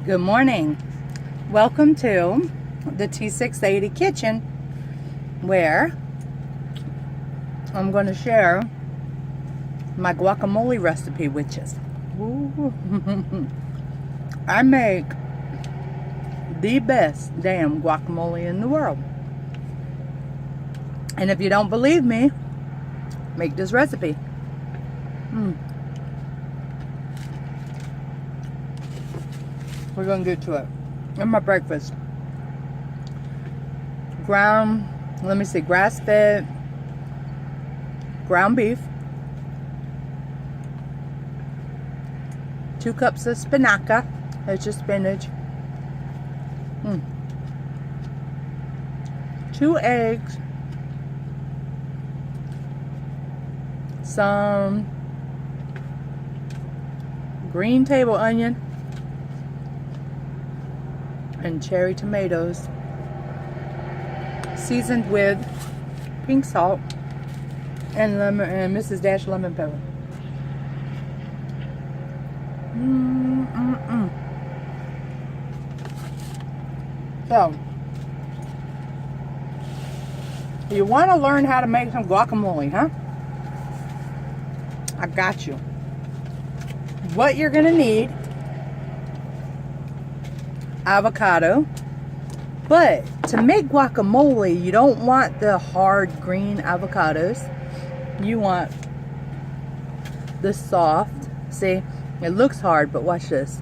Good morning. Welcome to the T-680 kitchen, where I'm going to share my guacamole recipe with you. I make the best damn guacamole in the world. And if you don't believe me, make this recipe. We're going to get to it. And my breakfast. Grass-fed ground beef. 2 cups of spinaca. That's just spinach. 2 eggs. Some green table onion. And cherry tomatoes, seasoned with pink salt and lemon and Mrs. Dash lemon pepper. So, you want to learn how to make some guacamole, huh? I got you. What you're gonna need: avocado. But to make guacamole, you don't want the hard green avocados. You want the soft. See, it looks hard, but watch this.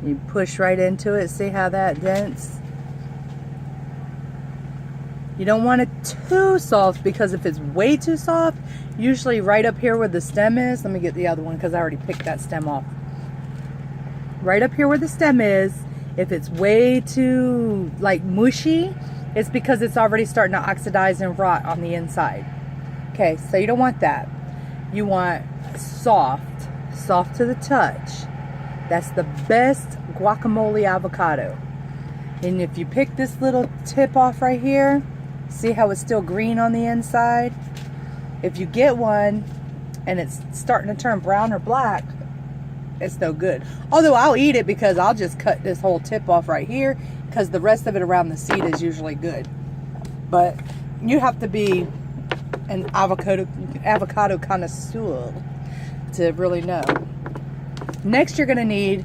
You push right into it. See how that dents? You don't want it too soft, because if it's way too soft, usually right up here where the stem is, let me get the other one because I already picked that stem off. Right up here where the stem is, if it's way too like mushy, it's because it's already starting to oxidize and rot on the inside. Okay, so you don't want that. You want soft to the touch. That's the best guacamole avocado. And if you pick this little tip off right here, see how it's still green on the inside? If you get one and it's starting to turn brown or black, it's no good. Although I'll eat it, because I'll just cut this whole tip off right here, because the rest of it around the seed is usually good. But you have to be an avocado connoisseur to really know. Next, you're going to need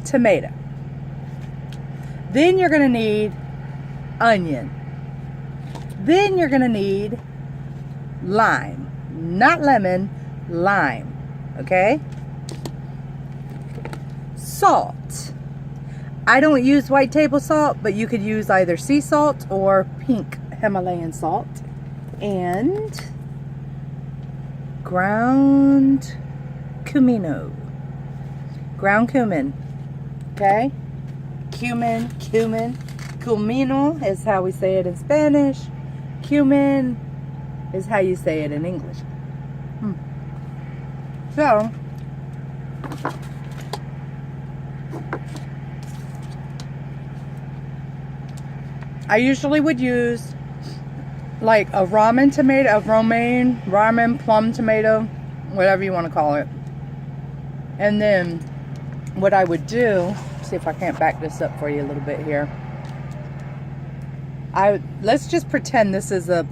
tomato. Then you're going to need onion. Then you're going to need lime. Not lemon, lime. Okay? Salt. I don't use white table salt, but you could use either sea salt or pink Himalayan salt. And ground cumino. Ground cumin. Okay? Cumin. Cumino is how we say it in Spanish. Cumin is how you say it in English. So, I usually would use like a ramen plum tomato, whatever you want to call it. And then what I would do, see if I can't back this up for you a little bit here. Let's just pretend this is a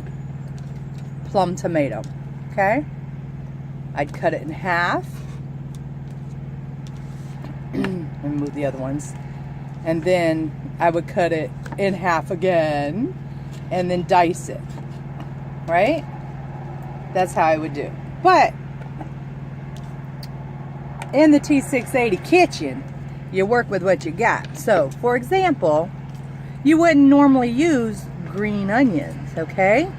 plum tomato, okay? I'd cut it in half. And move the other ones. And then I would cut it in half again, and then dice it, right? That's how I would do. But in the T-680 kitchen, you work with what you got. So, for example, you wouldn't normally use green onions, okay?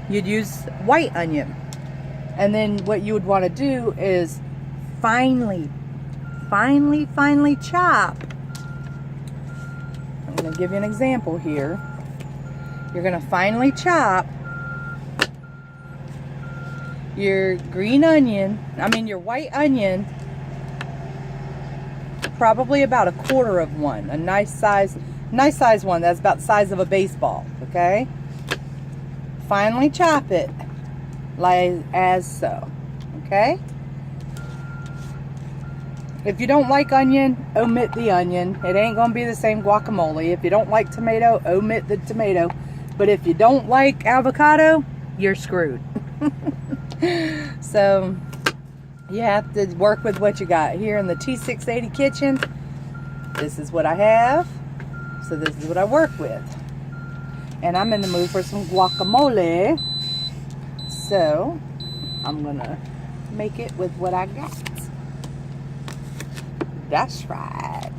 You'd use white onion. And then what you would want to do is finely chop. I'm going to give you an example here. You're going to finely chop your your white onion, probably about a quarter of one, a nice size one that's about the size of a baseball, okay? Finely chop it like as so, okay? If you don't like onion, omit the onion. It ain't gonna be the same guacamole. If you don't like tomato, omit the tomato. But if you don't like avocado, you're screwed. So you have to work with what you got. Here in the T-680 kitchen, this is what I have. So this is what I work with. And I'm in the mood for some guacamole. So I'm gonna make it with what I got. That's right.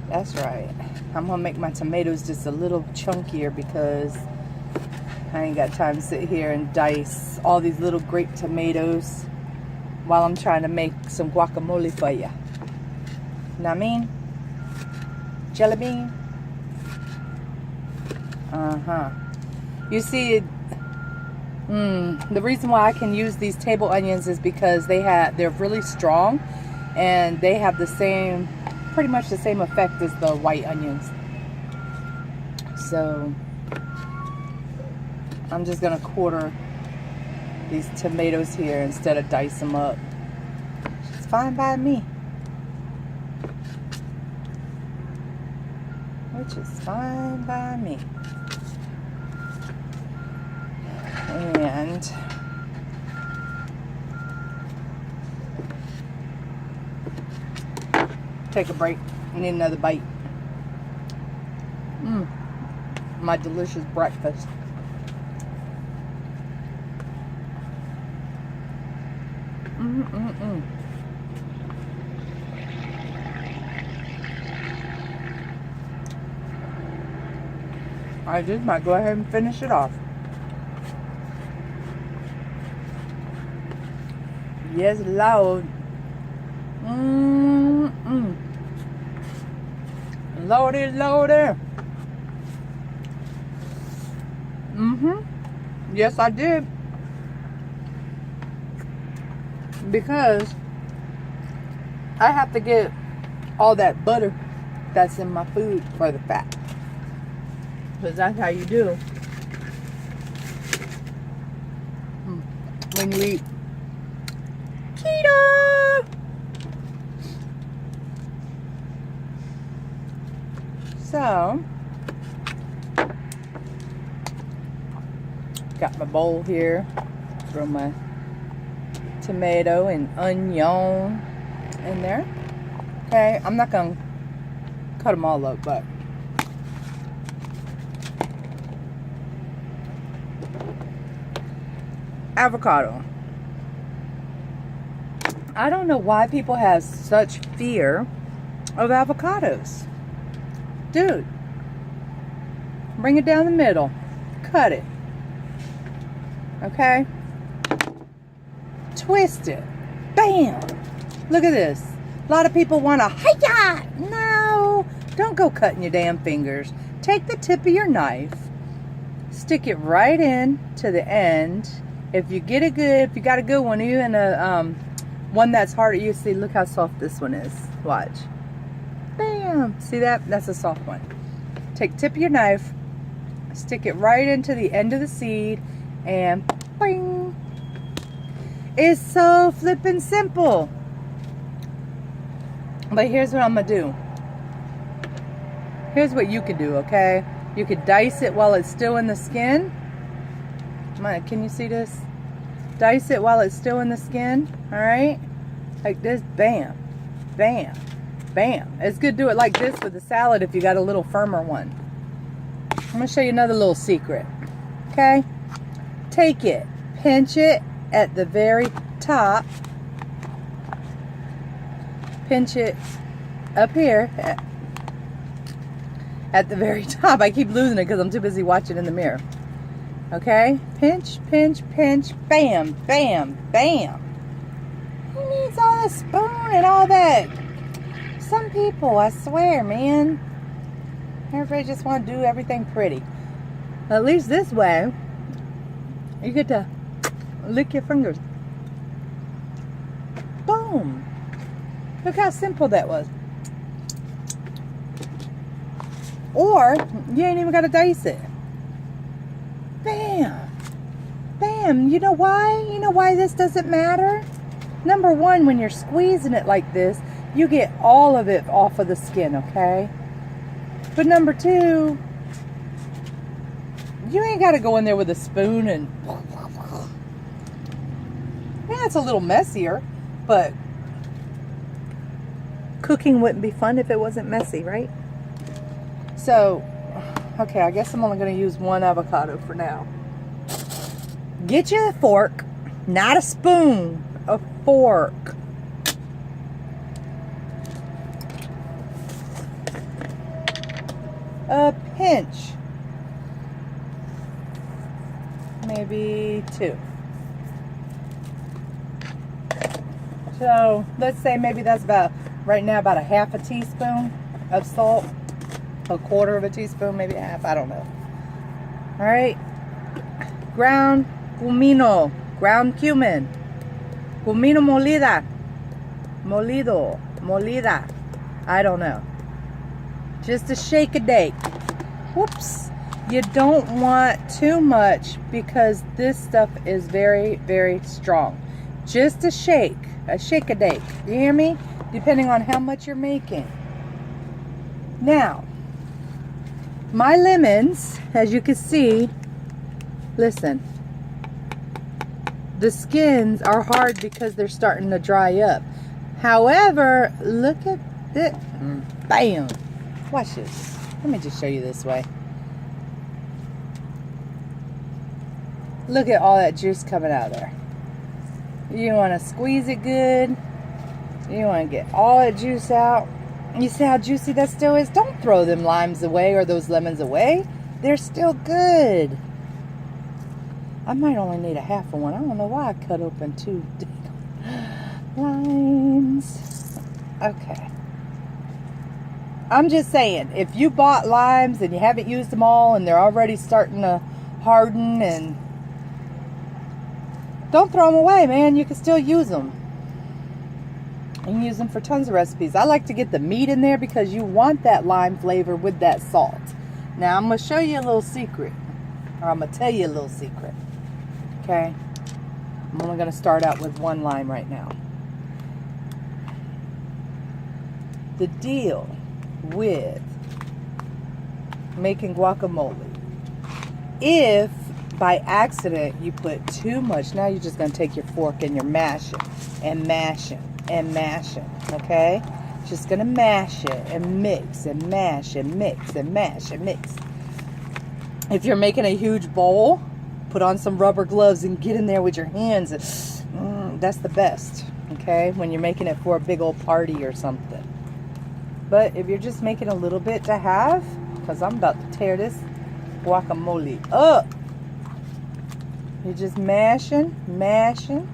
That's right. I'm gonna make my tomatoes just a little chunkier because I ain't got time to sit here and dice all these little grape tomatoes while I'm trying to make some guacamole for you. Know what I mean? Jelly bean. You see, the reason why I can use these table onions is because they're really strong. And they have the same, pretty much the same effect as the white onions. So I'm just gonna quarter these tomatoes here instead of dice them up. It's fine by me. Which is fine by me. And take a break. I need another bite. My delicious breakfast. I just might go ahead and finish it off. Yes, Lord. Lordy, Lordy. Yes, I did. Because I have to get all that butter that's in my food for the fat. Because that's how you do when you eat keto. So, got my bowl here. Throw my tomato and onion in there. Okay, I'm not gonna cut them all up, but avocado. I don't know why people have such fear of avocados. Dude, bring it down the middle. Cut it. Okay? Twist it. Bam! Look at this. A lot of people want to, hi-ya! No! Don't go cutting your damn fingers. Take the tip of your knife, stick it right in to the end. If you get it good, if you got a good one, even a one that's harder, you see, look how soft this one is. Watch. Bam! See that? That's a soft one. Take tip of your knife, stick it right into the end of the seed, and boing! It's so flippin' simple. But here's what I'm gonna do. Here's what you could do, okay? You could dice it while it's still in the skin. Can you see this? Dice it while it's still in the skin, alright? Like this, bam, bam, bam. It's good to do it like this with the salad if you got a little firmer one. I'm gonna show you another little secret, okay? Take it, pinch it at the very top. Pinch it up here at the very top. I keep losing it because I'm too busy watching in the mirror. Okay? Pinch, pinch, pinch, bam, bam, bam. Who needs all this spoon and all that? Some people, I swear, man. Everybody just want to do everything pretty. At least this way, you get to lick your fingers. Boom. Look how simple that was. Or, you ain't even got to dice it. Bam. Bam. You know why? You know why this doesn't matter? Number one, when you're squeezing it like this, you get all of it off of the skin, okay? But number two, you ain't got to go in there with a spoon and... Yeah, it's a little messier, but cooking wouldn't be fun if it wasn't messy, right? So, okay, I guess I'm only going to use one avocado for now. Get you a fork, not a spoon, a fork. A pinch. Maybe two. So let's say maybe that's about, right now, about a half a teaspoon of salt. A quarter of a teaspoon, maybe half, I don't know. All right. Ground cumino, ground cumin. Cumino molida. Molido, molida. I don't know. Just a shake a dake. Whoops. You don't want too much because this stuff is very, very strong. Just a shake a dake. You hear me? Depending on how much you're making. Now, my lemons, as you can see, listen, the skins are hard because they're starting to dry up. However, look at it. Bam. Watch this. Let me just show you this way. Look at all that juice coming out of there. You want to squeeze it good. You want to get all that juice out. You see how juicy that still is? Don't throw them limes away or those lemons away. They're still good. I might only need a half of one. I don't know why I cut open 2 limes. Okay. I'm just saying, if you bought limes and you haven't used them all and they're already starting to harden, and don't throw them away, man. You can still use them. You can use them for tons of recipes. I like to get the meat in there because you want that lime flavor with that salt. Now, I'm going to show you a little secret. Or I'm going to tell you a little secret. Okay? I'm only going to start out with 1 lime right now. The deal with making guacamole, if by accident you put too much, now you're just going to take your fork and you're mashing and mashing and mashing, okay? Just going to mash it and mix and mash and mix and mash and mix. If you're making a huge bowl, put on some rubber gloves and get in there with your hands. That's the best, okay? When you're making it for a big old party or something. But if you're just making a little bit to have, because I'm about to tear this guacamole up. You're just mashing, mashing,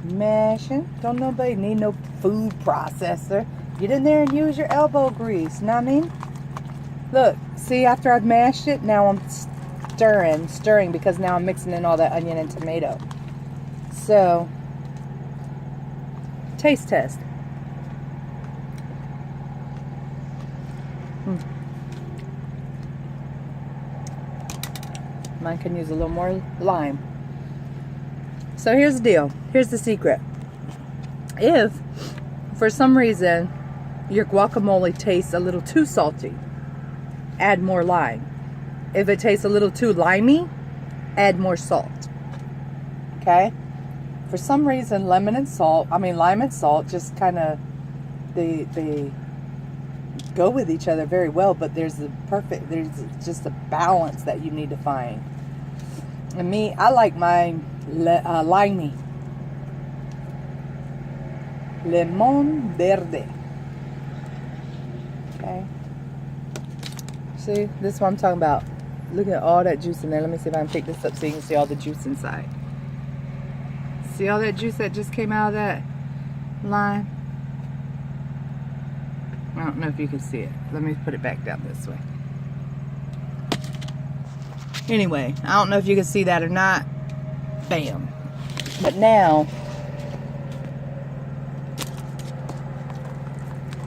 mashing. Don't nobody need no food processor. Get in there and use your elbow grease. Know what I mean? Look, see, after I've mashed it, now I'm stirring because now I'm mixing in all that onion and tomato. So, taste test. Mine can use a little more lime. So here's the deal. Here's the secret. If, for some reason, your guacamole tastes a little too salty, add more lime. If it tastes a little too limey, add more salt. Okay? For some reason, lime and salt just kind of, they go with each other very well, but there's just a balance that you need to find. And me, I like mine limey. Lemon verde. Okay. See, this is what I'm talking about. Look at all that juice in there. Let me see if I can pick this up so you can see all the juice inside. See all that juice that just came out of that lime? I don't know if you can see it. Let me put it back down this way. Anyway, I don't know if you can see that or not. Bam. But now,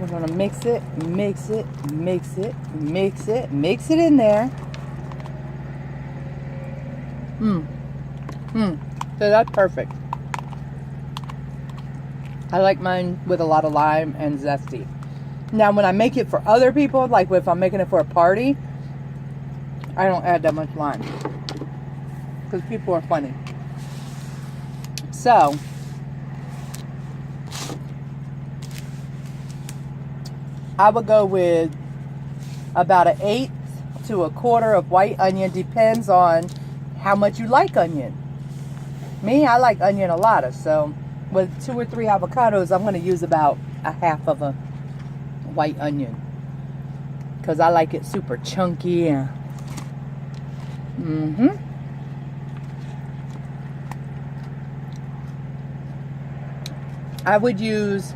we're going to mix it, mix it, mix it, mix it, mix it in there. So that's perfect. I like mine with a lot of lime and zesty. Now, when I make it for other people, like if I'm making it for a party, I don't add that much lime. Because people are funny. So, I would go with about 1/8 to 1/4 of white onion. Depends on how much you like onion. Me, I like onion a lot. So, with 2 or 3 avocados, I'm going to use about 1/2 of a white onion. Because I like it super chunky. I would use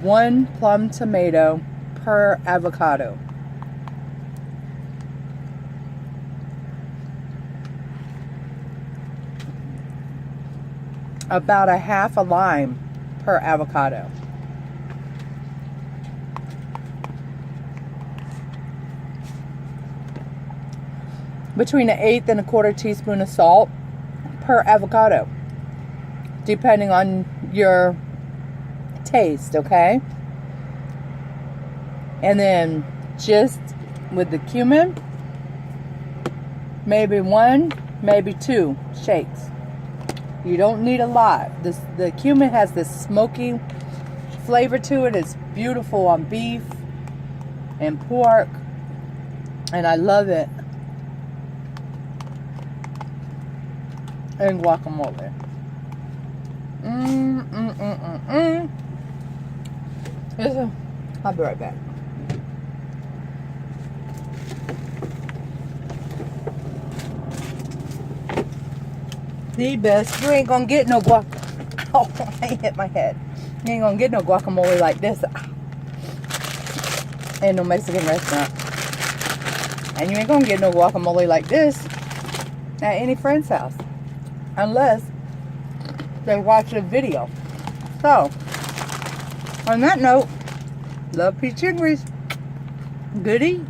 1 plum tomato per avocado. About 1/2 a lime per avocado. Between 1/8 and 1/4 teaspoon of salt per avocado, depending on your taste, okay? And then just with the cumin, maybe 1, maybe 2 shakes. You don't need a lot. The cumin has this smoky flavor to it. It's beautiful on beef and pork, and I love it in guacamole. I'll be right back. The best. You ain't gonna get no guac. Oh, I hit my head. You ain't gonna get no guacamole like this in no Mexican restaurant. And you ain't gonna get no guacamole like this at any friend's house. Unless they watch a video. So, on that note, love, peace, and grease. Good eat.